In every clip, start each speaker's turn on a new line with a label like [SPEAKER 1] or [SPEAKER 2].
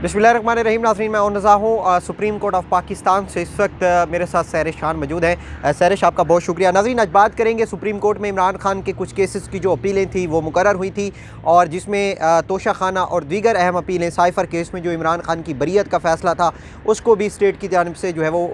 [SPEAKER 1] बिस्मिल्लाहिर्रहमानिर्रहीम। नाज़रीन, मैं और नज़ा हूँ सुप्रीम कोर्ट ऑफ पाकिस्तान से। इस वक्त मेरे साथ सहरिश खान मौजूद हैं। सहरिश, आपका बहुत शुक्रिया। नाज़रीन, आज बात करेंगे सुप्रीम कोर्ट में इमरान खान के कुछ केसेस की जो अपीलें थी वो मुकर्रर हुई थी, और जिसमें तोशा खाना और दीगर अहम अपीलें, साइफ़र केस में जो इमरान खान की बरीयत का फ़ैसला था उसको भी स्टेट की जानिब से जो है वो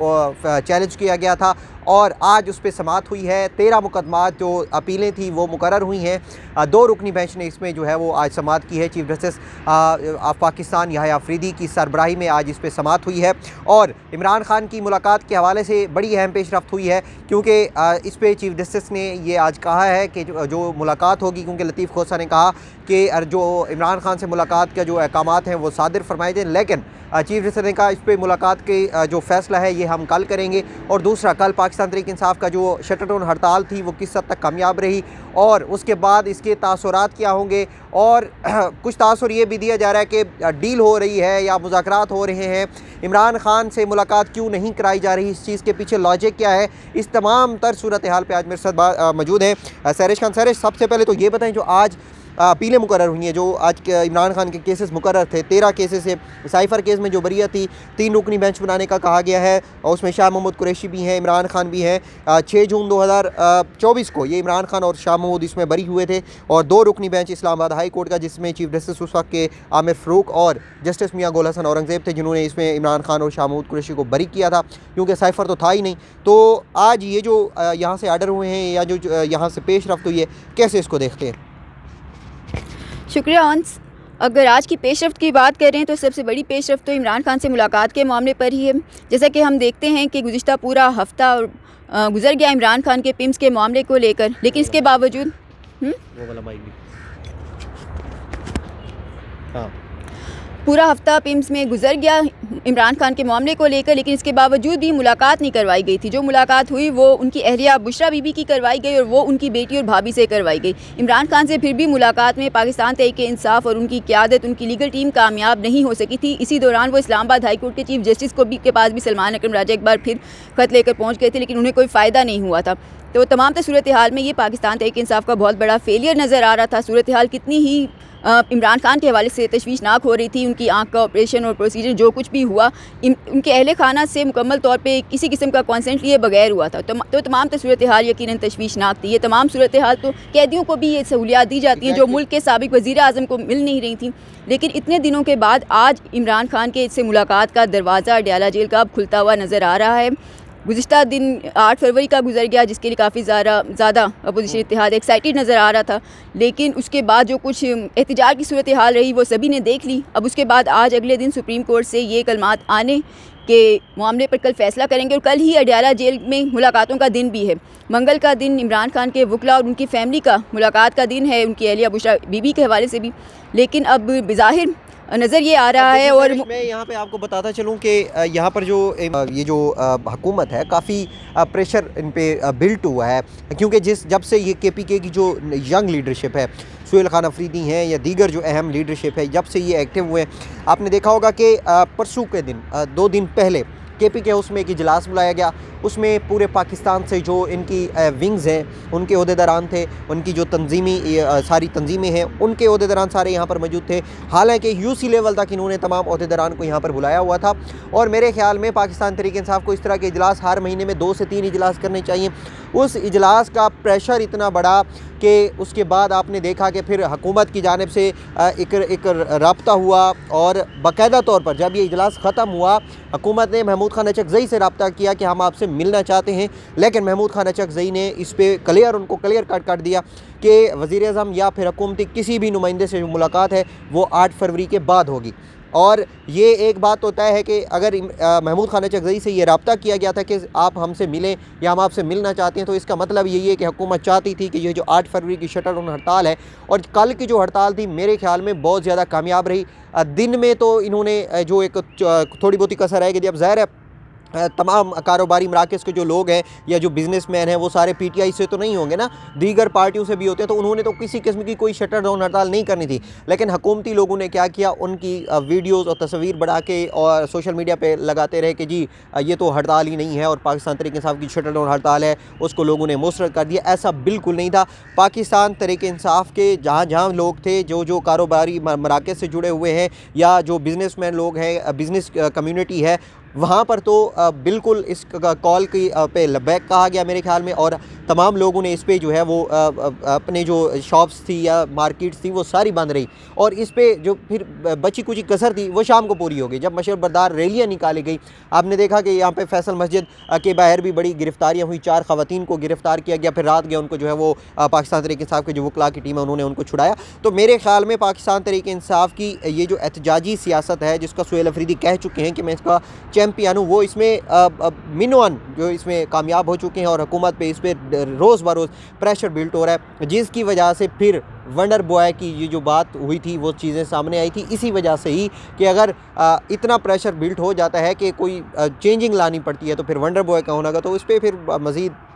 [SPEAKER 1] चैलेंज किया गया था, और आज उस पर समाअत हुई है। 13 मुकदमात जो अपीलें थी वो मुकर्रर हुई हैं। 2 रुकनी बेंच ने इसमें जो है वो आज समाअत की है। Chief justice of Pakistan Yahya Afridi की सरबराही में आज इस पर समाअत हुई है, और इमरान खान की मुलाकात के हवाले से बड़ी अहम पेशरफ्त हुई है, क्योंकि इस पर चीफ जस्टिस ने ये आज कहा है कि जो मुलाकात होगी, क्योंकि लतीफ़ खोसा ने कहा कि जो इमरान खान से मुलाकात का जो अहकामात हैं वो सादिर फरमाए दें, लेकिन चीफ जस्टिस ने कहा इस पर मुलाकात के जो फ़ैसला है ये हम कल करेंगे। और दूसरा, कल पाकिस्तान तहरीक इंसाफ का जो शटरडाउन हड़ताल थी वो किस हद तक कामयाब रही, और उसके बाद इसके तासुरात क्या होंगे। और कुछ तासुर ये भी दिया जा रहा है कि डील हो रही है या मुज़ाकरात हो रहे हैं, इमरान खान से मुलाकात क्यों नहीं कराई जा रही, इस चीज़ के पीछे लॉजिक क्या है। इस तमाम तर सूरत हाल पर आज मेरे साथ मौजूद हैं सहरिश खान। सहरिश, सबसे पहले तो ये बताएँ, जो आज अपीलें मुकर्रर हुई हैं, जो आज के इमरान खान के केसेस मुकर्रर थे, 13 केसेस से साइफ़र केस में जो बरीयत थी, 3 रुकनी बेंच बनाने का कहा गया है, और उसमें शाह महमूद कुरैशी भी हैं, इमरान खान भी हैं। 6 जून 2024 को ये इमरान खान और शाह महमूद इसमें बरी हुए थे, और 2 रुकनी बेंच इस्लामाबाद हाई कोर्ट का, जिसमें चीफ जस्टिस उस वक्त के आमिर फ़ारूक और जस्टिस मियां गोल हसन औरंगज़ेब थे, जिन्होंने इसमें इमरान खान और शाह महमूद कुरैशी को बरी किया था, क्योंकि साइफ़र तो था ही नहीं। तो आज ये जो यहाँ से आर्डर हुए हैं या जो यहाँ से पेशरफ्त हुई है, कैसे इसको देखते हैं?
[SPEAKER 2] शुक्रिया अंस। अगर आज की पेशरफ्त की बात करें तो सबसे बड़ी पेशरफ्त तो इमरान खान से मुलाकात के मामले पर ही है। जैसा कि हम देखते हैं कि गुज़िश्ता पूरा हफ़्ता गुजर गया इमरान खान के पिम्स के मामले को लेकर, लेकिन इसके बावजूद पूरा हफ़्ता पिम्स में गुजर गया इमरान खान के मामले को लेकर, लेकिन इसके बावजूद भी मुलाकात नहीं करवाई गई थी। जो मुलाकात हुई वो उनकी अहलिया बुशरा बीबी की करवाई गई, और वो उनकी बेटी और भाभी से करवाई गई। इमरान खान से फिर भी मुलाकात में पाकिस्तान तहरीक इंसाफ और उनकी क़यादत, उनकी लीगल टीम कामयाब नहीं हो सकी थी। इसी दौरान वो इस्लामाबाद हाई कोर्ट के चीफ जस्टिस के पास भी सलमान अकरम राजा एक बार फिर ख़त लेकर पहुँच गए थे, लेकिन उन्हें कोई फ़ायदा नहीं हुआ था। तो तमाम सूरत हाल में ये पाकिस्तान तहरीक इंसाफ का बहुत बड़ा फेलियर नज़र आ रहा था। सूरत हाल कितनी ही इमरान खान के हवाले से तशवीशनाक हो रही थी। उनकी आँख का ऑपरेशन और प्रोसीजर जो कुछ भी हुआ, उनके अहले खाना से मुकम्मल तौर पे किसी किस्म का कॉन्सेंट लिए बगैर हुआ था। तो तमाम सूरत हाल यकीनन तशवीशनाक थी। ये तमाम सूरत हाल तो कैदियों को भी ये सहूलियात दी जाती हैं जो मुल्क के साबिक वज़ीर आज़म को मिल नहीं रही थी। लेकिन इतने दिनों के बाद आज इमरान खान के इससे मुलाकात का दरवाज़ा अडयाला जेल का अब खुलता हुआ नज़र आ रहा है। गुज़िश्ता दिन 8 फरवरी का गुजर गया, जिसके लिए काफ़ी ज़्यादा अपोजिशन इत्तेहाद एक्साइटेड नज़र आ रहा था, लेकिन उसके बाद जो कुछ एहतजाज की सूरत हाल रही वो सभी ने देख ली। अब उसके बाद आज अगले दिन सुप्रीम कोर्ट से ये कलमात आने के मामले पर कल फैसला करेंगे, और कल ही अडयाला जेल में मुलाकातों का दिन भी है। मंगल का दिन इमरान खान के वकला और उनकी फैमिली का मुलाकात का दिन है, उनकी अहलिया बुशरा बीबी के हवाले से भी। लेकिन अब बिज़ाहिर नज़र ये आ रहा है। और
[SPEAKER 1] मैं यहाँ पे आपको बताता चलूँ कि यहाँ पर जो ये जो हुकूमत है, काफ़ी प्रेशर इन पे बिल्ट हुआ है, क्योंकि जब से ये KPK की जो यंग लीडरशिप है, सुहेल खान अफरीदी हैं या दीगर जो अहम लीडरशिप है, जब से ये एक्टिव हुए, आपने देखा होगा कि परसों के दिन 2 दिन पहले KPK हाउस में एक इजलास बुलाया गया। उसमें पूरे पाकिस्तान से जो इनकी विंग्स हैं उनके ओहदेदारान थे, उनकी जो सारी तंजीमें हैं उनके ओहदेदारान सारे यहाँ पर मौजूद थे। हालांकि UC लेवल तक इन्होंने तमाम ओहदेदारान को यहाँ पर बुलाया हुआ था, और मेरे ख्याल में पाकिस्तान तहरीक इंसाफ को इस तरह के इजलास हर महीने में 2 से 3 इजलास करने चाहिए। उस इजलास का प्रेशर इतना बड़ा कि उसके बाद आपने देखा कि फिर हुकूमत की जानिब से एक रब्ता हुआ, और बाकायदा तौर पर जब ये इजलास ख़त्म हुआ, हुकूमत ने महमूद खान अचकज़ई से रब्ता किया कि हम आपसे मिलना चाहते हैं, लेकिन महमूद खान अचकज़ई ने इस पर उनको क्लियर कट कर दिया कि वज़ीर आज़म या फिर हुकूमती किसी भी नुमाइंदे से जो मुलाकात है वो 8 फरवरी के बाद होगी। और ये एक बात तो तय है कि अगर महमूद खान अचकज़ई से ये रब्ता किया गया था कि आप हमसे मिलें या हम आपसे मिलना चाहते हैं, तो इसका मतलब यही है कि हुकूमत चाहती थी कि ये जो 8 फरवरी की शटरडाउन हड़ताल है, और कल की जो हड़ताल थी मेरे ख्याल में बहुत ज़्यादा कामयाब रही। दिन में तो इन्होंने जो एक थोड़ी बहुत ही कसर है कि जब ज़ाहिर है तमाम कारोबारी मराकज़ के जो लोग हैं या जो बिज़नेसमैन हैं वो सारे पीटीआई से तो नहीं होंगे ना, दीगर पार्टियों से भी होते हैं, तो उन्होंने तो किसी किस्म की कोई शटर डाउन हड़ताल नहीं करनी थी। लेकिन हुकूमती लोगों ने क्या किया, उनकी वीडियोज़ और तस्वीर बढ़ा के और सोशल मीडिया पे लगाते रहे कि जी ये तो हड़ताल ही नहीं है और पाकिस्तान तहरीक इंसाफ की शटर डाउन हड़ताल है, उसको लोगों ने मुस्तरद कर दिया। ऐसा बिल्कुल नहीं था। पाकिस्तान तहरीक इंसाफ के जहाँ जहाँ लोग थे, जो कारोबारी मराकज़ से जुड़े हुए हैं या जो बिज़नेसमैन लोग हैं, बिज़नेस कम्युनिटी है, वहाँ पर तो बिल्कुल इस कॉल की पे लबैक कहा गया मेरे ख्याल में, और तमाम लोगों ने इस पे जो है वो अपने जो शॉप्स थी या मार्केट्स थी वो सारी बंद रही, और इस पे जो फिर बची कुछ कसर थी वो शाम को पूरी हो गई जब मशहूर रैलियाँ निकाली गई। आपने देखा कि यहाँ पे फैसल मस्जिद के बाहर भी बड़ी गिरफ्तारियाँ हुई, 4 ख़वातीन को गिरफ़्तार किया गया, फिर रात गया उनको जो है वो पाकिस्तान तहरीक इंसाफ के जो वकला की टीम है उन्होंने उनको छुड़ाया। तो मेरे ख्याल में पाकिस्तान तहरीक इंसाफ की ये जो एहतजाजी सियासत है, जिसका सुहेल अफरीदी कह चुके हैं कि मैं इसका चैम्पियन हूँ, वो इसमें मिनवन जो इसमें कामयाब हो चुके हैं, और हुकूमत पे इस पर रोज़ बरोज़ प्रेशर बिल्ट हो रहा है, जिसकी वजह से फिर वंडर बॉय की ये जो बात हुई थी वो चीज़ें सामने आई थी। इसी वजह से ही कि अगर इतना प्रेशर बिल्ट हो जाता है कि कोई चेंजिंग लानी पड़ती है तो फिर वंडर बॉय का होना का, तो उस पर फिर मज़ीद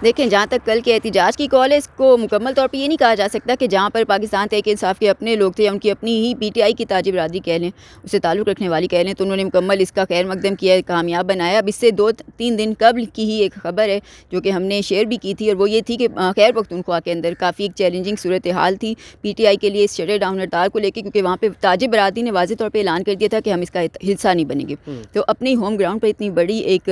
[SPEAKER 2] देखें, जहाँ तक कल के एहतिजाज की कॉल है, इसको मुकम्मल तौर पे ये नहीं कहा जा सकता कि जहाँ पर पाकिस्तान तहरीक इंसाफ के अपने लोग थे या उनकी अपनी ही पीटीआई की ताजी बरादरी कह लें, उससे ताल्लुक़ रखने वाली कह लें, तो उन्होंने मुकम्मल इसका खैर मकदम किया, कामयाब बनाया। अब इससे 2-3 दिन कबल की ही एक ख़बर है जो कि हमने शेयर भी की थी, और वो ये थी कि खैर पख्तूनख्वा के अंदर काफ़ी एक चैलेंजिंग सूरत हाल थी पीटीआई के लिए इस शटर डाउन हड़ताल को लेकर, क्योंकि वहाँ पर ताजी बरादरी ने वाज़ेह तौर पर ऐलान कर दिया था कि हम इसका हिस्सा नहीं बनेंगे। तो अपनी होम ग्राउंड पर इतनी बड़ी एक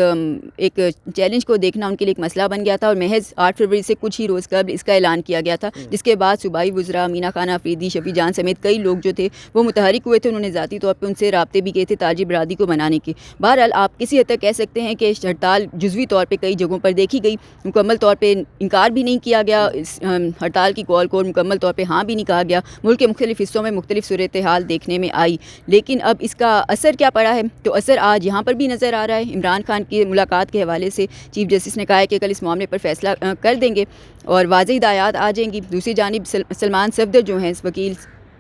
[SPEAKER 2] चैलेंज को देखना उनके लिए एक मसला बन गया था, और महज 8 फरवरी से कुछ ही रोज़ कबल इसका ऐलान किया गया था, जिसके बाद सूबाई वज़रा मीना खान अफरीदी, शफी जान समेत कई लोग जो थे वो मुतहरिक हुए थे। उन्होंने ज़ाती तौर पर उनसे राब्ते भी किए थे ताजी बरादरी को मनाने के। बहरहाल आप किसी हद तक कह सकते हैं कि हड़ताल जुज़वी तौर पर कई जगहों पर देखी गई, मुकम्मल तौर पर इनकार भी नहीं किया गया, इस हड़ताल की कॉल को मुकम्मल तौर पर हाँ भी नहीं कहा गया। मुल्क के मुख्तलिफ़ हिस्सों में मुख्तलिफ सूरत हाल देखने में आई, लेकिन अब इसका असर क्या पड़ा है, तो असर आज यहाँ पर भी नज़र आ रहा है। इमरान खान की मुलाकात के हवाले से चीफ जस्टिस ने कहा है कि कल इस मामले पर फैसला कर देंगे और वाज़ेह हिदायत आ जाएंगी। दूसरी जानिब सलमान सफदर जो हैं, इस वकील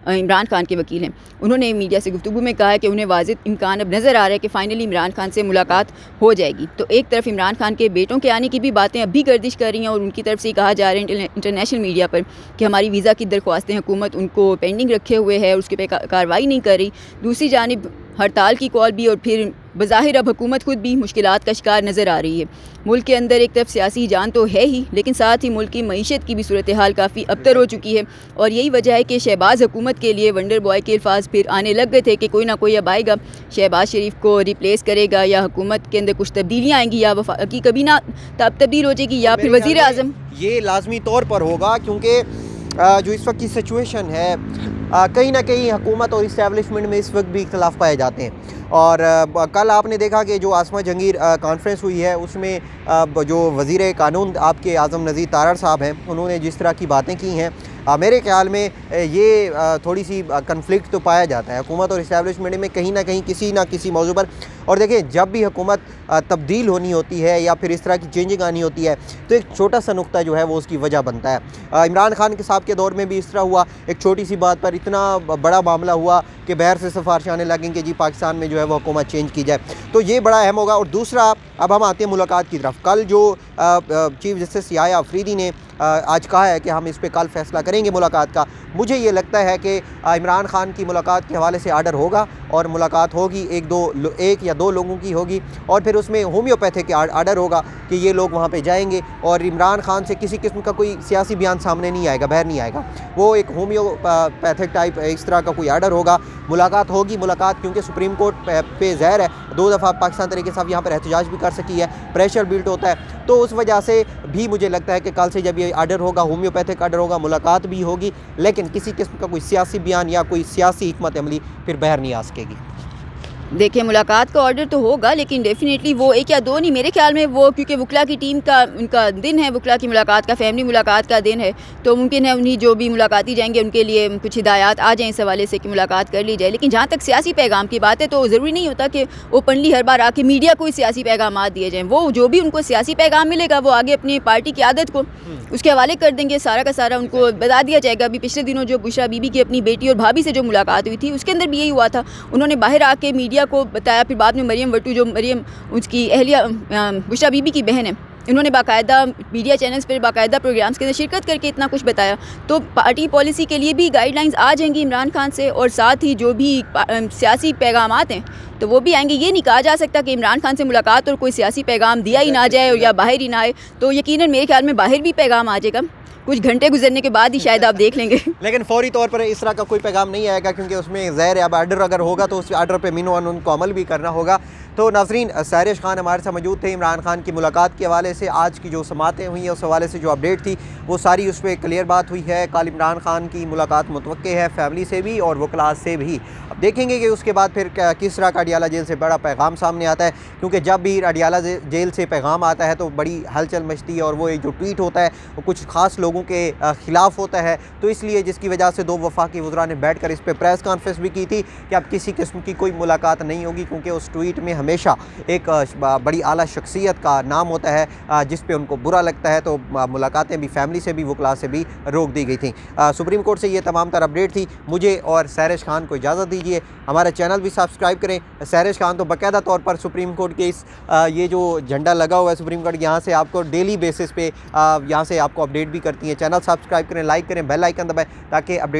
[SPEAKER 2] इमरान खान के वकील हैं, उन्होंने मीडिया से गुफ्तगू में कहा है कि उन्हें वाज़ेह इम्कान अब नज़र आ रहा है कि फ़ाइनली इमरान खान से मुलाकात हो जाएगी। तो एक तरफ इमरान खान के बेटों के आने की भी बातें अब भी गर्दिश कर रही हैं, और उनकी तरफ से कहा जा रहा है इंटरनेशनल मीडिया पर कि हमारी वीज़ा की दरख्वास्तें हुकूमत उनको पेंडिंग रखे हुए है, उसके पे कार्रवाई नहीं कर रही। दूसरी जानिब हड़ताल की कॉल भी, और फिर बज़ाहिर अब हुकूमत खुद भी मुश्किलात का शिकार नज़र आ रही है। मुल्क के अंदर एक तरफ सियासी जान तो है ही, लेकिन साथ ही मुल्क की मईशत की भी सूरत हाल काफ़ी अबतर हो चुकी है, और यही वजह है कि शहबाज हुकूमत के लिए वंडर बॉय के अल्फाज फिर आने लग गए थे कि कोई ना कोई अब आएगा, शहबाज शरीफ को रिप्लेस करेगा, या हुकूमत के अंदर कुछ तब्दीलियाँ आएंगी, या वफाकी काबीना तब्दील हो जाएगी, या फिर वज़ीर आज़म।
[SPEAKER 1] ये लाजमी तौर पर होगा, क्योंकि जो इस वक्त की सिचुएशन है, कहीं ना कहीं हुकूमत और इस्टेब्लिशमेंट में इस वक्त भी इख्तलाफ पाए जाते हैं। और कल आपने देखा कि जो आसमा जंगीर कॉन्फ्रेंस हुई है, उसमें जो वज़ीर कानून आपके आज़म नज़ीर तारड़ साहब हैं, उन्होंने जिस तरह की बातें की हैं, मेरे ख्याल में ये थोड़ी सी कन्फ्लिक्ट तो पाया जाता है हुकूमत और इस्टेब्लिशमेंट में कहीं ना कहीं किसी ना किसी मौजू पर। और देखें, जब भी हुकूमत तब्दील होनी होती है या फिर इस तरह की चेंजिंग आनी होती है, तो एक छोटा सा नुक्ता जो है वो उसकी वजह बनता है। इमरान खान के साहब के दौर में भी इस तरह हुआ, एक छोटी सी बात पर इतना बड़ा मामला हुआ कि बाहर से सिफारिश आने लगें कि जी पाकिस्तान में जो है वो हुकूमत चेंज की जाए, तो ये बड़ा अहम होगा। और दूसरा, अब हम आते हैं मुलाकात की तरफ। कल जो चीफ जस्टिस याया अफरीदी ने आज कहा है कि हम इस पर कल फैसला करेंगे मुलाकात का, मुझे ये लगता है कि इमरान खान की मुलाकात के हवाले से आर्डर होगा और मुलाकात होगी, एक या दो लोगों की होगी, और फिर उसमें होम्योपैथिक आर्डर होगा कि ये लोग वहाँ पे जाएंगे, और इमरान खान से किसी किस्म का कोई सियासी बयान सामने नहीं आएगा, बाहर नहीं आएगा, वो एक होम्योपैथिक टाइप इस तरह का कोई आर्डर होगा। मुलाकात होगी, मुलाकात क्योंकि सुप्रीम कोर्ट पे ज़हर है, 2 दफ़ा पाकिस्तान तरीके से यहाँ पर एहतजाज भी कर सकी है, प्रेशर बिल्ट होता है, तो उस वजह से भी मुझे लगता है कि कल से जब ये आर्डर होगा, होम्योपैथिक आर्डर होगा, मुलाकात भी होगी, लेकिन किसी किस्म का कोई सियासी बयान या कोई सियासी हिकमत अमली फिर बाहर नहीं आ सकेगी।
[SPEAKER 2] देखिए, मुलाकात का ऑर्डर तो होगा, लेकिन डेफिनेटली वो 1 या 2 नहीं, मेरे ख्याल में वो, क्योंकि वकला की टीम का उनका दिन है, वकला की मुलाकात का, फैमिली मुलाकात का दिन है, तो मुमकिन है उन्हीं जो भी मुलाकाती जाएंगे उनके लिए कुछ हिदायत आ जाएँ इस हवाले से कि मुलाकात कर ली जाए। लेकिन जहाँ तक सियासी पैगाम की बात है, तो ज़रूरी नहीं होता कि ओपनली हर बार आके मीडिया को ही सियासी पैगाम दिए जाएँ। वो जो भी उनको सियासी पैगाम मिलेगा वो आगे अपनी पार्टी की आदत को उसके हवाले कर देंगे, सारा का सारा उनको बता दिया जाएगा। अभी पिछले दिनों जो बुशरा बीबी की अपनी बेटी और भाभी से जो मुलाकात हुई थी, उसके अंदर भी यही हुआ था, उन्होंने बाहर आके मीडिया मीडिया को बताया। फिर बाद में मरियम वटू, जो मरियम उसकी अहलिया बुशरा बीबी की बहन है, इन्होंने बाकायदा मीडिया चैनल्स पर बाकायदा प्रोग्राम्स के अंदर शिरकत करके इतना कुछ बताया। तो पार्टी पॉलिसी के लिए भी गाइडलाइंस आ जाएंगी इमरान खान से, और साथ ही जो भी सियासी पैगामात हैं तो वो भी आएंगे। ये नहीं कहा जा सकता कि इमरान खान से मुलाकात और कोई सियासी पैगाम दिया ही ना जाए या बाहर ही ना आए, तो यकीनन मेरे ख्याल में बाहर भी पैगाम आ जाएगा। कुछ घंटे गुजरने के बाद ही शायद आप देख लेंगे।
[SPEAKER 1] लेकिन फौरी तौर पर इस तरह का कोई पैगाम नहीं आएगा, क्योंकि उसमें ज़हर अब आर्डर अगर होगा तो उस आर्डर पे मीनो उनको अमल भी करना होगा। तो नाज़रीन, सैरिश खान हमारे साथ मौजूद थे। इमरान खान की मुलाकात के हवाले से आज की जो समातें हुई हैं उस हवाले से जो अपडेट थी वो सारी उस पर क्लियर बात हुई है। कल इमरान खान की मुलाकात मुतवक्के है फैमिली से भी और वकला से भी। अब देखेंगे कि उसके बाद फिर किस तरह का अडियाला जेल से बड़ा पैगाम सामने आता है, क्योंकि जब भी अडियाला जेल से पैगाम आता है तो बड़ी हलचल मचती है, और वो एक जो ट्वीट होता है वो कुछ ख़ास लोगों के ख़िलाफ़ होता है। तो इसलिए जिसकी वजह से 2 वफाकी वज़रा ने बैठ कर इस पर प्रेस कॉन्फ्रेंस भी की थी कि अब किसी किस्म की कोई मुलाकात नहीं होगी, क्योंकि उस ट्वीट में हमेशा एक बड़ी आला शख्सियत का नाम होता है जिस पे उनको बुरा लगता है। तो मुलाकातें भी फैमिली से भी वकला से भी रोक दी गई थी। सुप्रीम कोर्ट से ये तमाम तर अपडेट थी। मुझे और सैरिश खान को इजाज़त दीजिए। हमारा चैनल भी सब्सक्राइब करें। सैरिश खान तो बाकायदा तौर पर सुप्रीम कोर्ट के इस ये जो झंडा लगा हुआ है सुप्रीम कोर्ट, यहाँ से आपको डेली बेसिस पे यहाँ से आपको अपडेट भी करती हैं। चैनल सब्सक्राइब करें, लाइक करें, बेल आइकन दबाएं ताकि अपडेट